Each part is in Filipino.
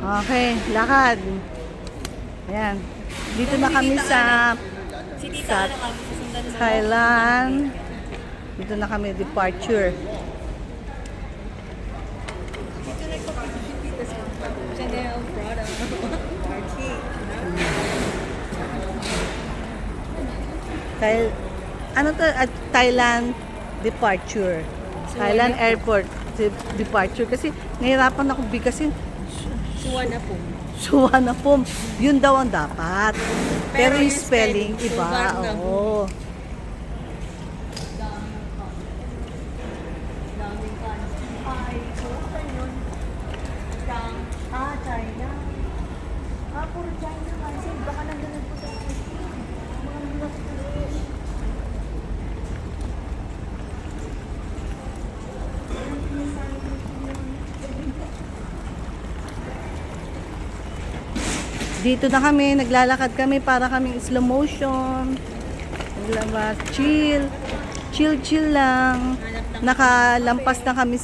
Okay, lakad. Ayan. Dito na kami sa Thailand. Dito na kami departure. Chanel, Prada, Archie. Ano to? Thailand departure. Thailand airport departure. Kasi nahirapan ako bigkasin. Suwanapum. Suwanapum. Yun daw ang dapat. Pero yung spelling, spelling, iba. Suvarnabhumi. Oo. Daming kansi. Ay, so saan yun? China. Puro China kansi. Baka nandun po sa mga mga Dito na kami, naglalakad kami para kaming slow motion. Naglabas, chill. Chill lang. Nakalampas na kami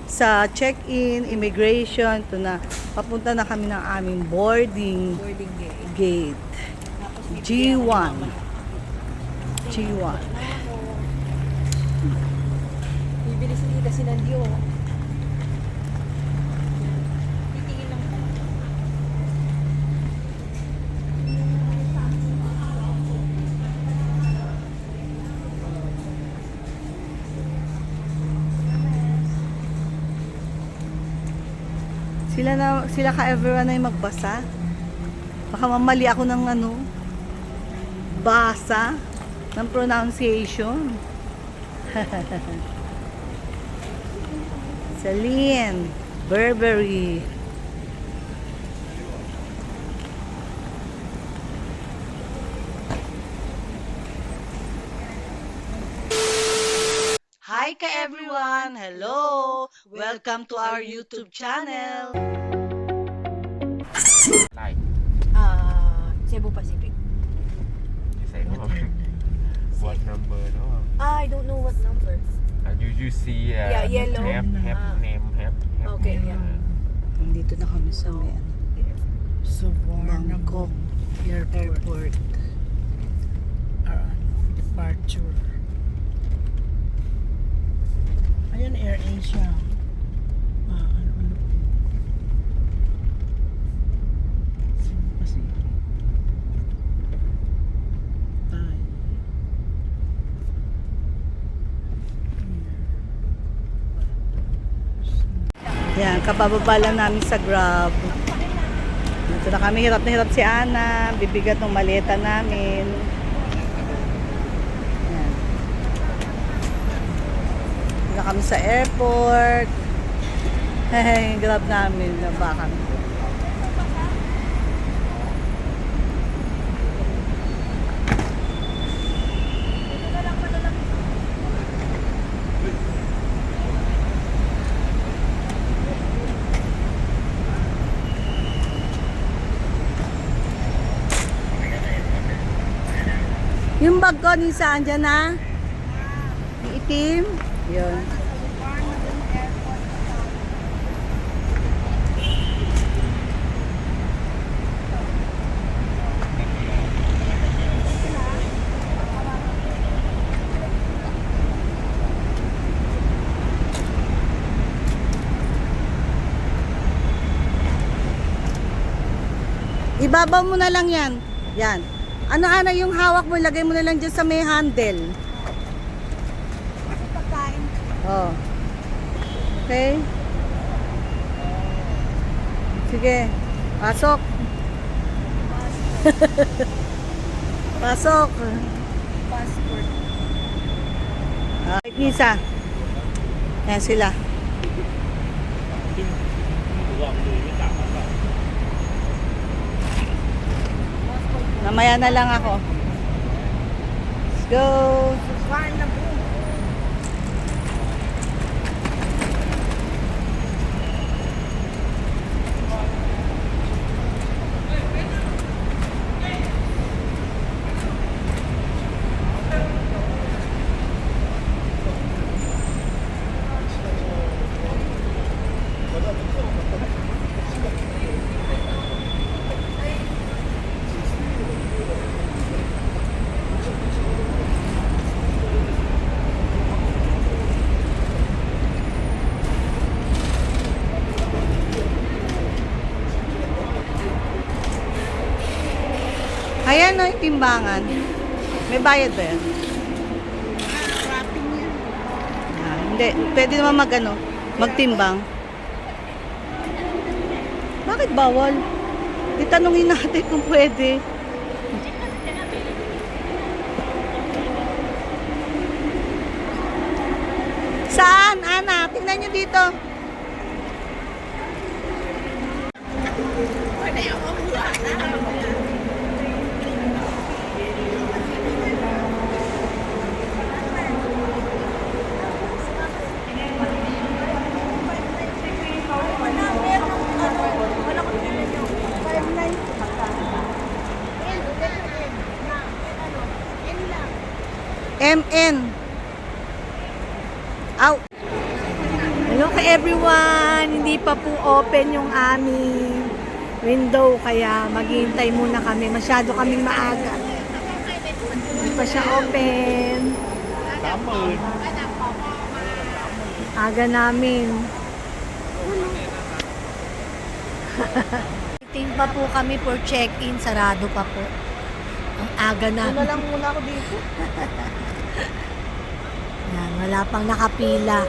sa check-in, immigration. Ito na, papunta na kami ng aming boarding boarding gate. G1. G1. Bibili si Tita si Nandio. Titingin lang po. Sila ka everyone ay magbasa. Baka mamali ako ng basa ng pronunciation. Celine, Burberry. Hi ka everyone! Hello! Welcome to our YouTube channel. Like, Cebu Pacific. you say no. What number no? I don't know what number. You see Yeah, yellow. have name have Okay, name. yeah. Nandito na kami sa Bangkok Airport. Departure. Ayan, Air Asia. Ano po? Cebu Pacific. Thai. Yan, kabababa lang namin sa Grab. Dito na kami, hirap na hirap si Ana. Bibigat ng maleta namin. Yan. Dito na kami sa airport. Hehe, yung Grab namin. Nabakan. Yung bag ko, ni saan dyan na? Yung itim? Yun. Ibabaw mo na lang yan. Yan. Ano yung hawak mo, lagay mo na lang dyan sa may handle. Pagkain. Oh. Okay? Sige. Pasok. Pasok. Passport. Nisa. Yan sila. Mamaya na lang ako. Let's go. Suvarnabhumi. Ayan o, yung timbangan. May bayad ba yan? Hindi. Pwede naman magtimbang. Bakit bawal? Itanungin natin kung pwede. Saan, Ana? Tingnan nyo dito. MN. Aw. Hello ka everyone! Hindi pa po open yung aming window kaya maghihintay muna kami. Masyado kaming maaga. Hindi pa siya open. Aga namin. Waiting pa po kami for check-in. Sarado pa po. Ang aga namin. lang muna ako dito. Yan, wala pang nakapila.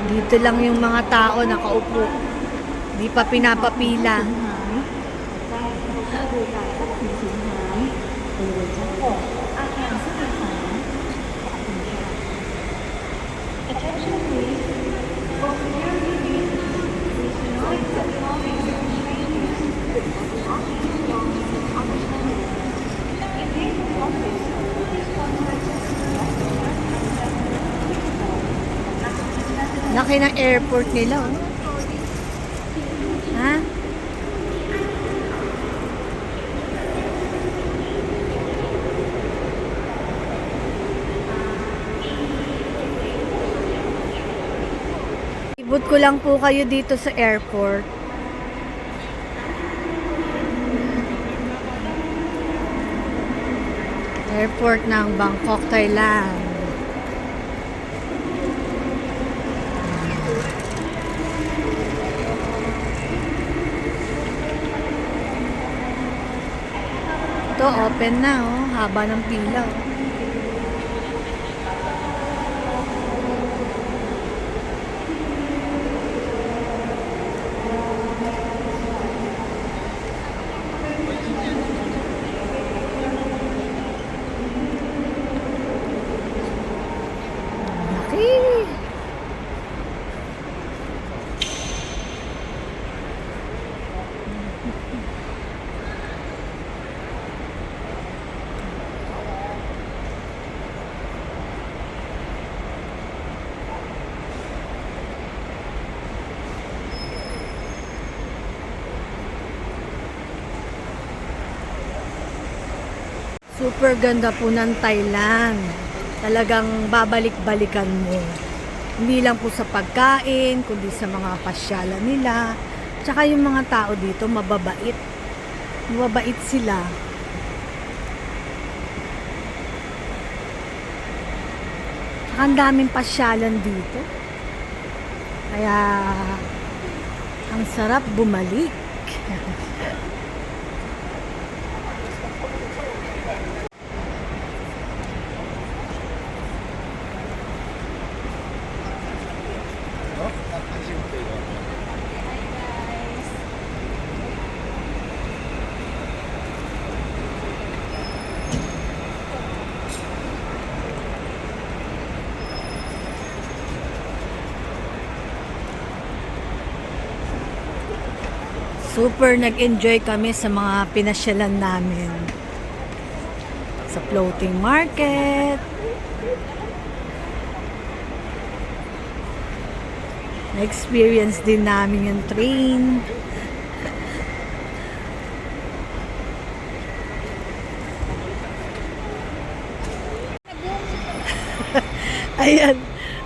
Dito lang yung mga tao nakaupo. Hindi pa pinapapila. Laki ng airport nila, oh. Ha? Ibot ko lang po kayo dito sa airport. Airport ng Bangkok, Thailand. Ito, open na, oh. Haba ng pila, oh. Laki. Super ganda po ng Thailand. Talagang babalik-balikan mo. Hindi lang po sa pagkain, kundi sa mga pasyalan nila. Tsaka yung mga tao dito, mababait. Mababait sila. Tsaka ang daming pasyalan dito. Kaya, ang sarap bumalik. Super nag-enjoy kami sa mga pinasyalan namin. Sa floating market. Na-experience din namin yung train. Ayan,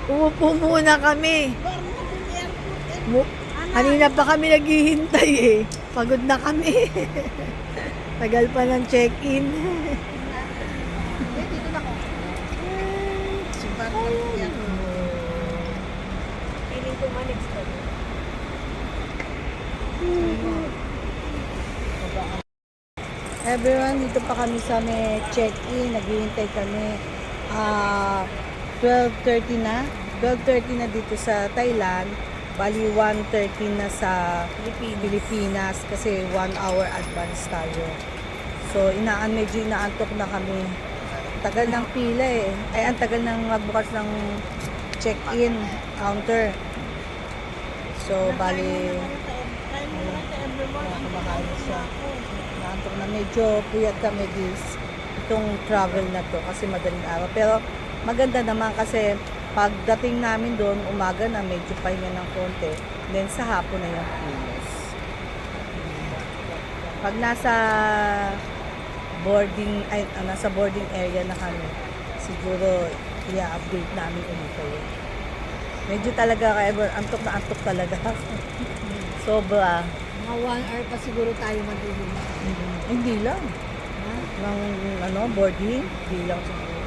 umupo muna kami. Kanina pa kami naghihintay eh. Pagod na kami. Tagal pa ng check-in. Everyone, dito pa kami sa may check-in. Naghihintay kami. 12:30 na. 12:30 na dito sa Thailand. Bali, 1:30 na sa Pilipinas kasi 1 hour advance tayo. So, medyo inaantok na kami. Tagal ng pila eh. Ay, ang tagal ng magbukas ng check-in counter. So, bali, kumakain siya. Naantok na. Medyo puyat kami itong travel na to kasi madaling araw. Pero maganda naman kasi pagdating namin doon, umaga na medyo pahinga ng konti. Then sa hapon na yung kilos. Pag nasa boarding area na kami, siguro i-update namin ulit kayo. Medyo talaga antok na antok talaga. Sobra. Mga 1 hour pa siguro tayo magiging. Hindi lang. Ng boarding, hindi lang siguro.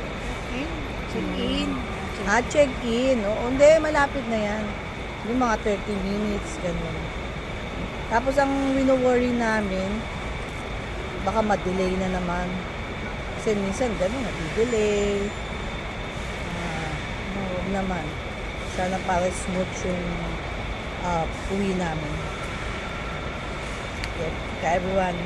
Check-in. Check-in. Oo, hindi, malapit na yan. Yung mga 30 minutes, ganun. Tapos ang wino-worry namin, baka ma-delay na naman. Kasi minsan ganun, nadi-delay. Huwag naman. Sana para smooth yung uwi namin. Okay, everyone.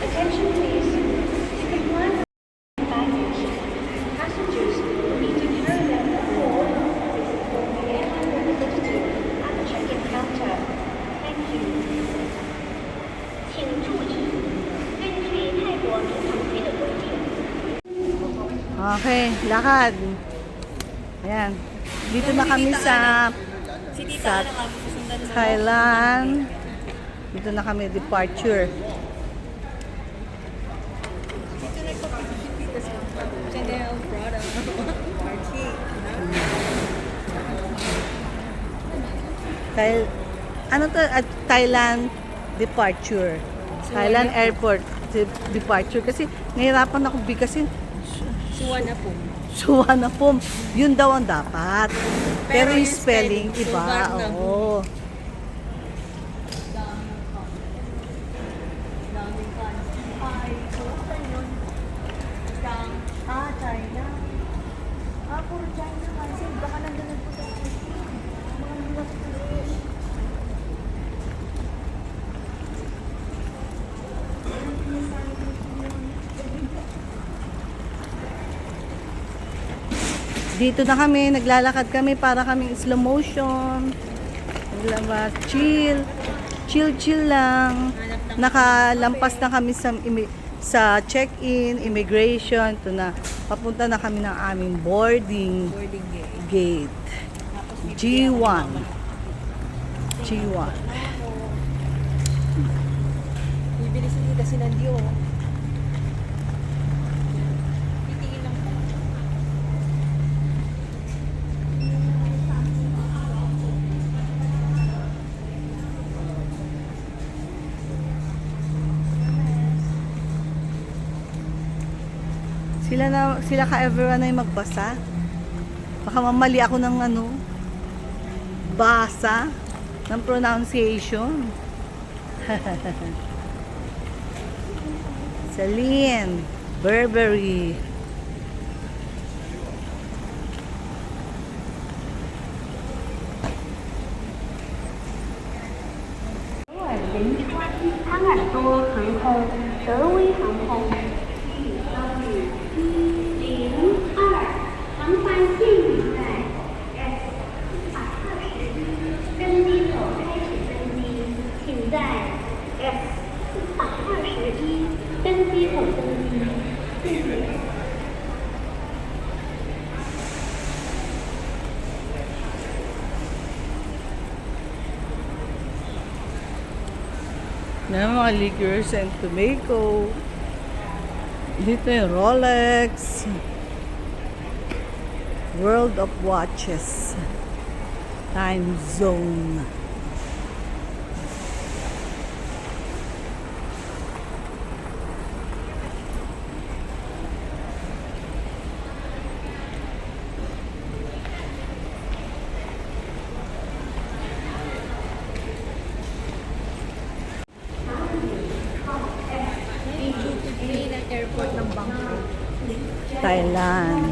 Attention please. To comply with baggage, passengers need to carry their own board before the airline representative at the check-in counter. Thank you. 请注意，根据泰国民航局的规定。 Okay, lakad. Ayan. Dito na kami sa Thailand. Dito na kami departure. Thailand departure. Thailand airport departure. Kasi nahirapan ako bigkasin. Suwanapom. Yun daw ang dapat. Pero yung spelling, iba. Oo. Dito na kami, naglalakad kami para kaming slow motion. Naglabas, chill lang. Nakalampas na kami sa check-in, immigration. Ito na, papunta na kami ng aming boarding gate. G1. Bibili sila kasi nandiyo. Sila ka everyone ay magbasa. Baka mamali ako ng basa ng pronunciation. Celine, Burberry.汤耳朵航空、德威航空。02航班现已在 S421登机口开始登机，请在 S421登机口登机。谢谢。 Na mga liquors and tobacco. Dito yung Rolex. World of Watches. Time Zone. Airport ng Bangkok. Thailand.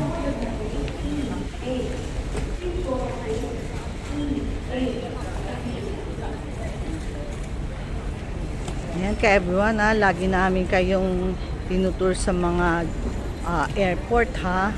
Ayan ka everyone lagi namin kayong tinutur sa mga airport ha.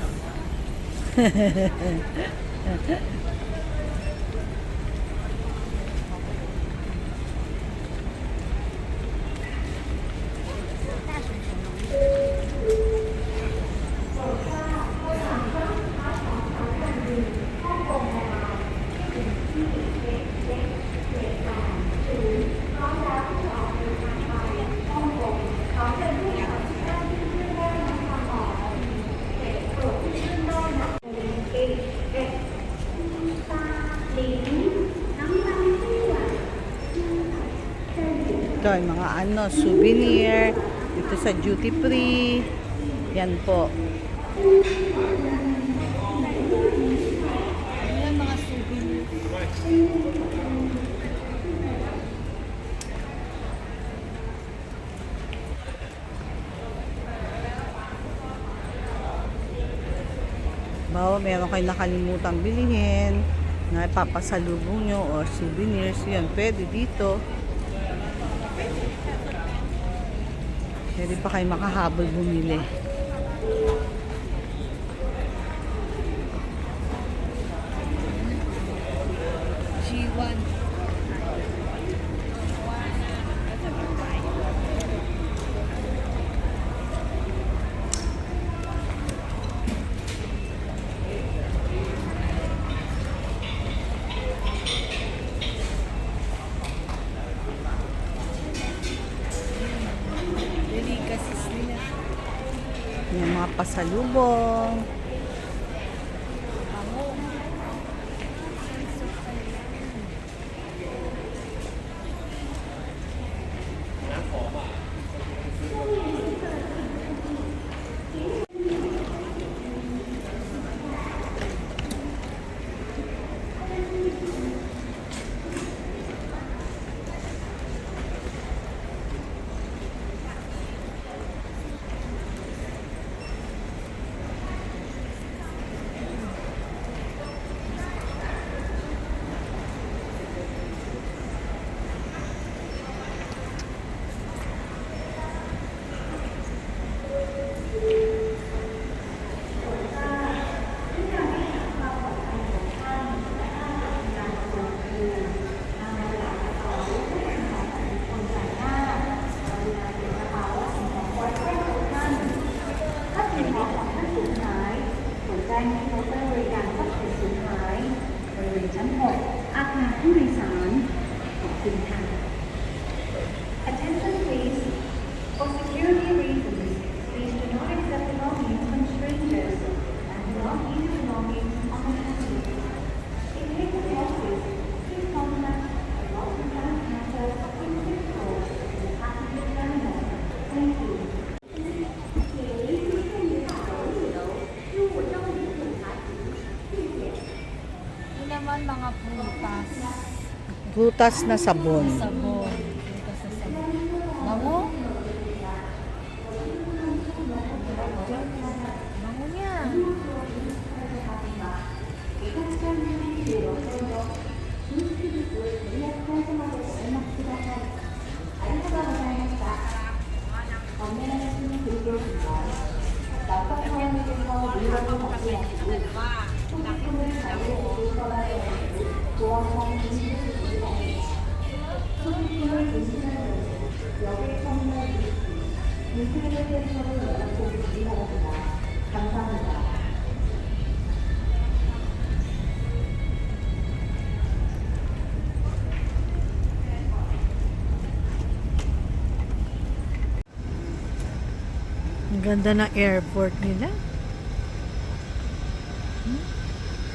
Ito ay mga souvenir dito sa duty free. Yan po. Ayan mga souvenir. Bawa meron kayo nakalimutang bilihin na ipapasalubong nyo or souvenirs, yan pwede dito. Pwede pa kayo makahabol bumili. G1. Delicacies nila. Yung mga pasalubong. naman mga prutas. Prutas na sabon. Sabon. Prutas na sabon. Bango? Bango niya. Ang ganda ng airport nila.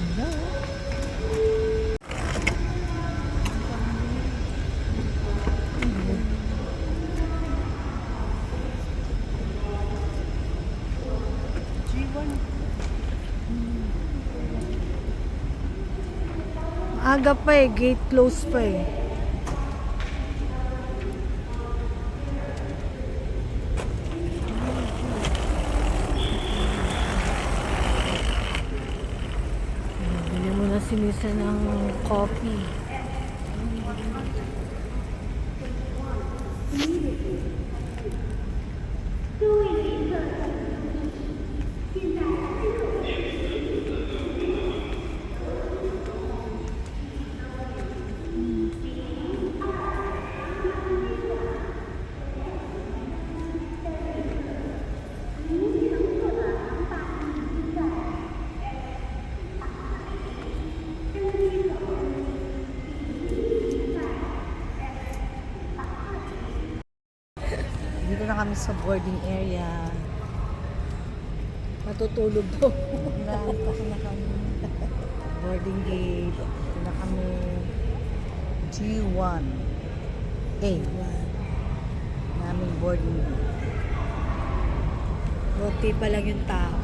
Ganda, oh. Aga pa eh, gate close pa eh. Bili mo na si Misa ng coffee. Dito na kami sa boarding area. Matutulog po. Naantak na kami. Boarding gate. Dito na kami. G1. Naming boarding gate. Buti pa lang yung tao.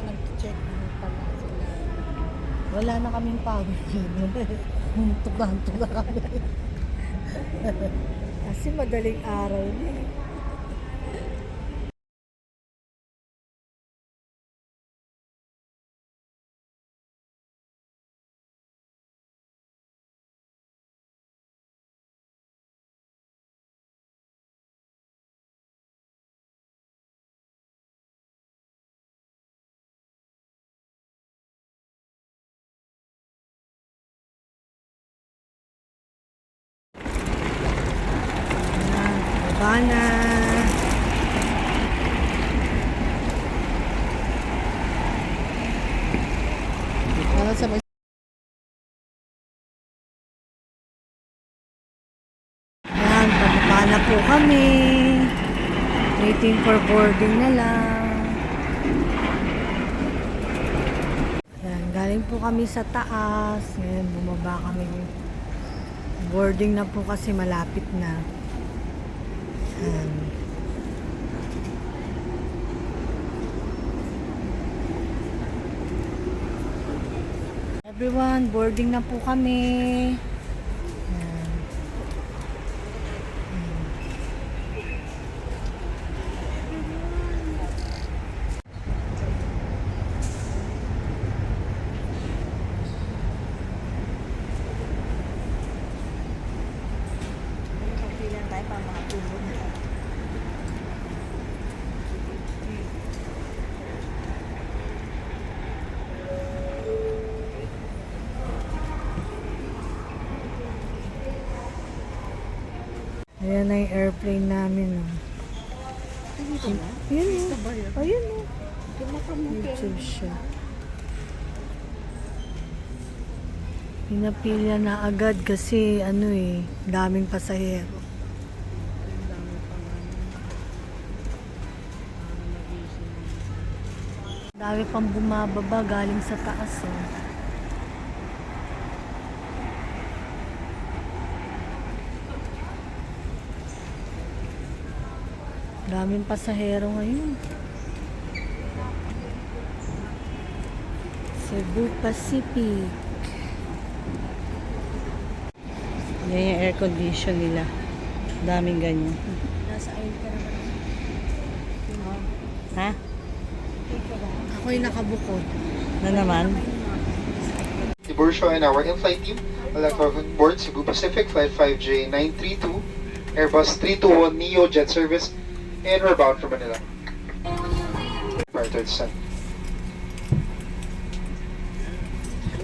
Nag-check mo pala sila. Wala na kaming pagod. Tugantog na kami. Kasi madaling araw na eh. Baba na. Para sa may Yan, pababa na po kami. Waiting for boarding na lang. Yan, galing po kami sa taas. Ngayon, bumaba kami. Boarding na po kasi malapit na. Yan. Everyone, boarding na po kami. Yan. Pagpilan tayo para makatulog. Ayan na yung airplane namin. Oh. Yun oh. Ayun oh. YouTube siya. Pinapila na agad kasi ano eh, daming pasahero. Dami pang bumababa galing sa taas oh. Daming pasahero ngayon. Cebu Pacific. Yan yung air condition nila. Daming ganyan. Nasa aisle ka naman. Ha? Ako'y nakabukod. Na naman? Tiburcio and our in-flight team would like to welcome board Cebu Pacific Flight 5J932, Airbus 321 Neo jet service, and we're bound for Manila. Prior to descent.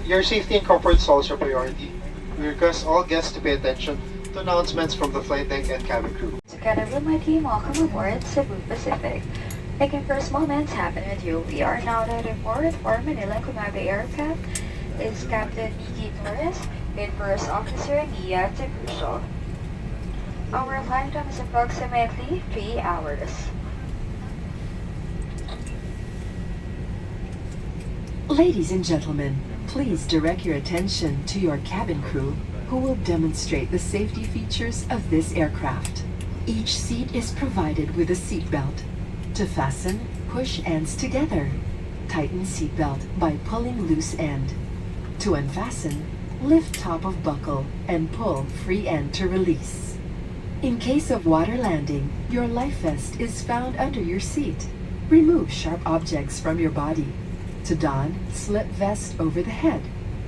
Your safety and comfort is also a priority. We request all guests to pay attention to announcements from the flight deck and cabin crew. Together with my team, welcome aboard Cebu Pacific. Taking first moments happen with you. We are now to report for Manila Kumabe Aircraft is Captain Miki Torres and First Officer Nia Tiburcio. Our flight time is approximately 3 hours. Ladies and gentlemen, please direct your attention to your cabin crew who will demonstrate the safety features of this aircraft. Each seat is provided with a seat belt. To fasten, push ends together. Tighten seatbelt by pulling loose end. To unfasten, lift top of buckle and pull free end to release. In case of water landing, your life vest is found under your seat. Remove sharp objects from your body. To don, slip vest over the head.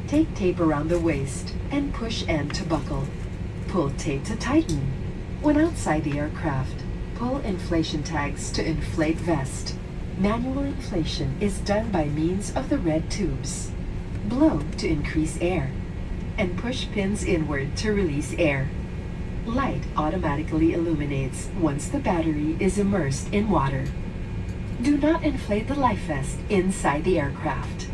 Take tape around the waist and push end to buckle. Pull tape to tighten. When outside the aircraft, pull inflation tags to inflate vest. Manual inflation is done by means of the red tubes. Blow to increase air, and push pins inward to release air. Light automatically illuminates once the battery is immersed in water. Do not inflate the life vest inside the aircraft.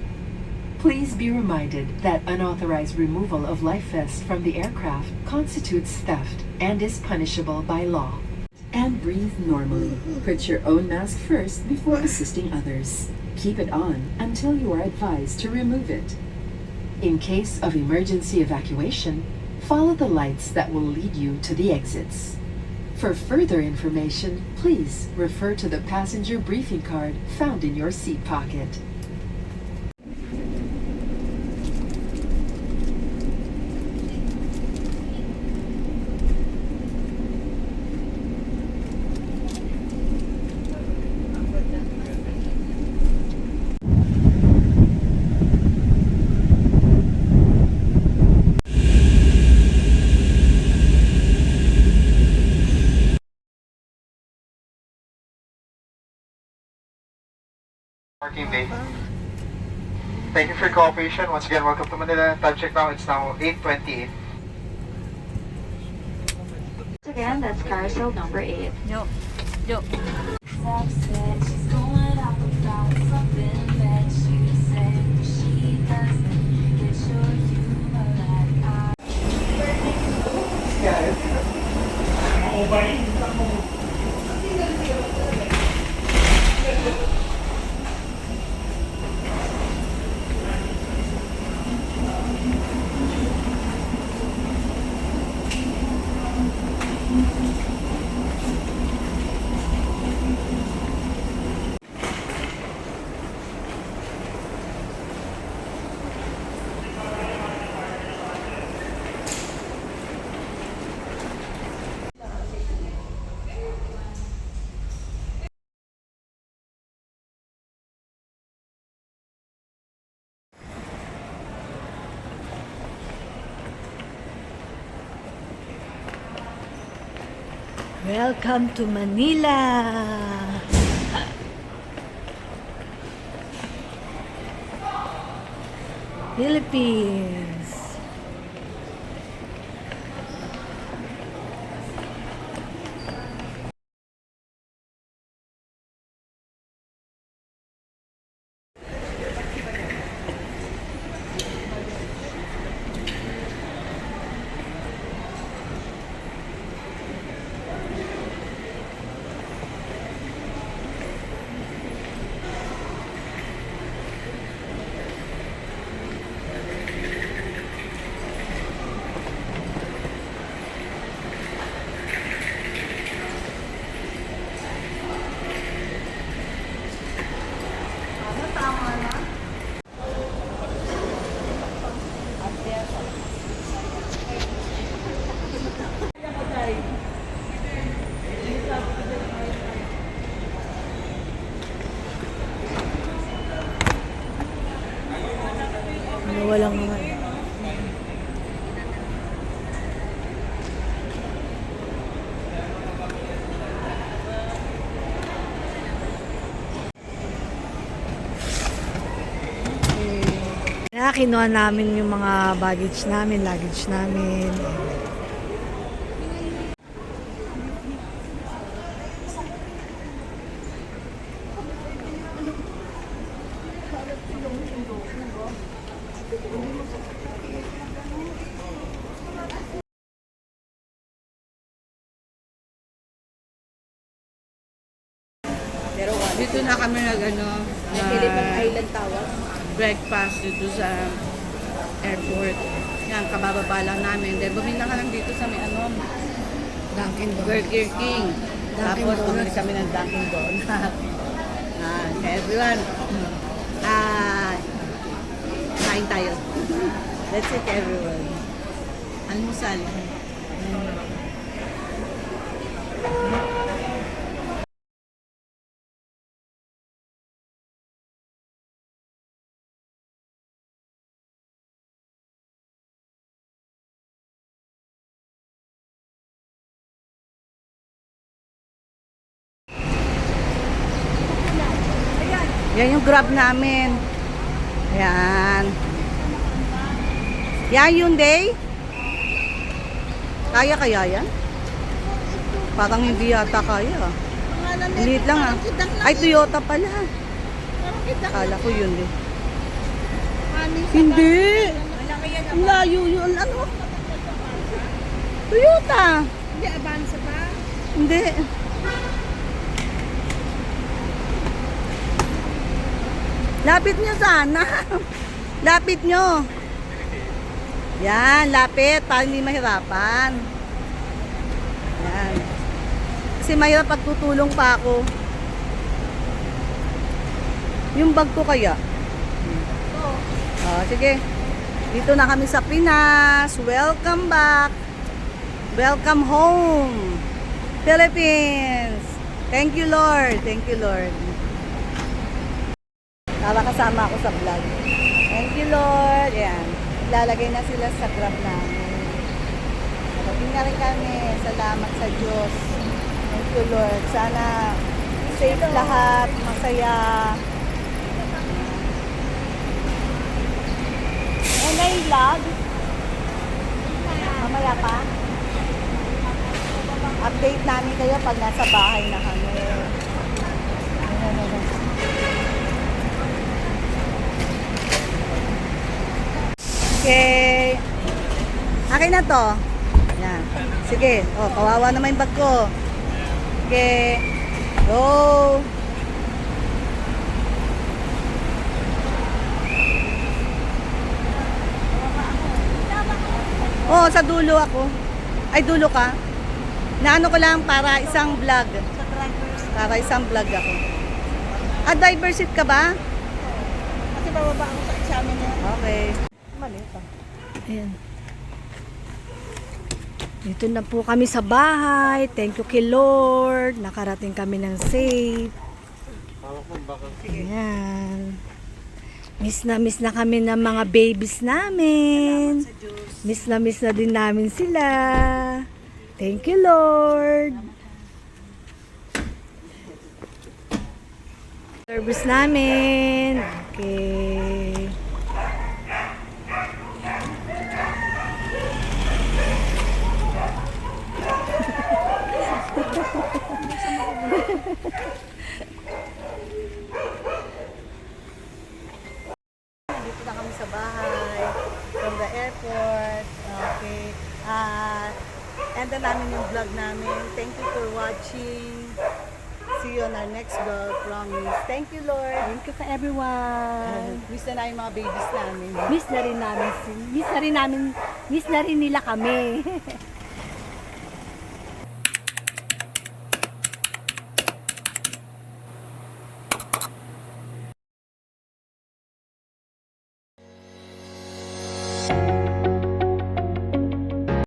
Please be reminded that unauthorized removal of life vest from the aircraft constitutes theft and is punishable by law. And breathe normally. Put your own mask first before assisting others. Keep it on until you are advised to remove it. In case of emergency evacuation, follow the lights that will lead you to the exits. For further information, please refer to the passenger briefing card found in your seat pocket. Parking bay. Thank you for your cooperation. Once again, welcome to Manila. Time check now, it's now 8:28. Again, that's carousel number 8. Yo. Yo. Welcome to Manila! Philippines! Walang mga. Kaya kinuha namin yung mga luggage namin. Dito na kami Island Tower. breakfast dito sa airport. Yan, kabababa lang namin. Then bumili na kami dito sa may Dunkin' Burger King. Tapos Donuts. bumili kami ng Dunkin' Donuts. Everyone. Kain tayo. That's it, everyone. Almusal. Yan yung grab namin. Yan. Yan Hyundai. Kaya yan? Parang hindi yata kaya. Liit lang ah. Ay, Toyota pala. Kala ko Hyundai. Hindi. Ang layo yun. Ano? Toyota. Hindi, Avanza ba? Hindi. Lapit nyo sana. Lapit nyo. Yan, lapit. Para hindi mahirapan. Yan. Kasi mahirap pagtutulong pa ako. Yung bag ko kaya. Sige. Dito na kami sa Pinas. Welcome back. Welcome home. Philippines. Thank you, Lord. Thank you, Lord. Para kasama ako sa vlog. Thank you, Lord. Ayan. Lalagay na sila sa grab namin. Nakating na rin kami. Salamat sa Diyos. Thank you, Lord. Sana safe lahat. Masaya. May vlog? Mamaya pa? Update namin kayo pag nasa bahay na kami. Okay. Akin na to. Yan. Sige. Kawawa naman yung bag ko. Okay. Go. Sa dulo ako. Ay, dulo ka. Naano ko lang para isang vlog. Para isang vlog ako. Driver seat ka ba? Kasi bababa ako sa examen niya. Okay. Maliit ah. Ayan. Dito na po kami sa bahay. Thank you kay Lord. Nakarating kami ng safe. Ayan. Miss na kami ng mga babies namin. Miss na din namin sila. Thank you, Lord. Service namin. Okay. Dito na kami sa bahay. From the airport. Okay. End na namin yung vlog namin. Thank you for watching. See you on our next vlog. Promise. Thank you, Lord. Thank you for everyone. Miss na yung mga babies namin. Miss na rin nila kami.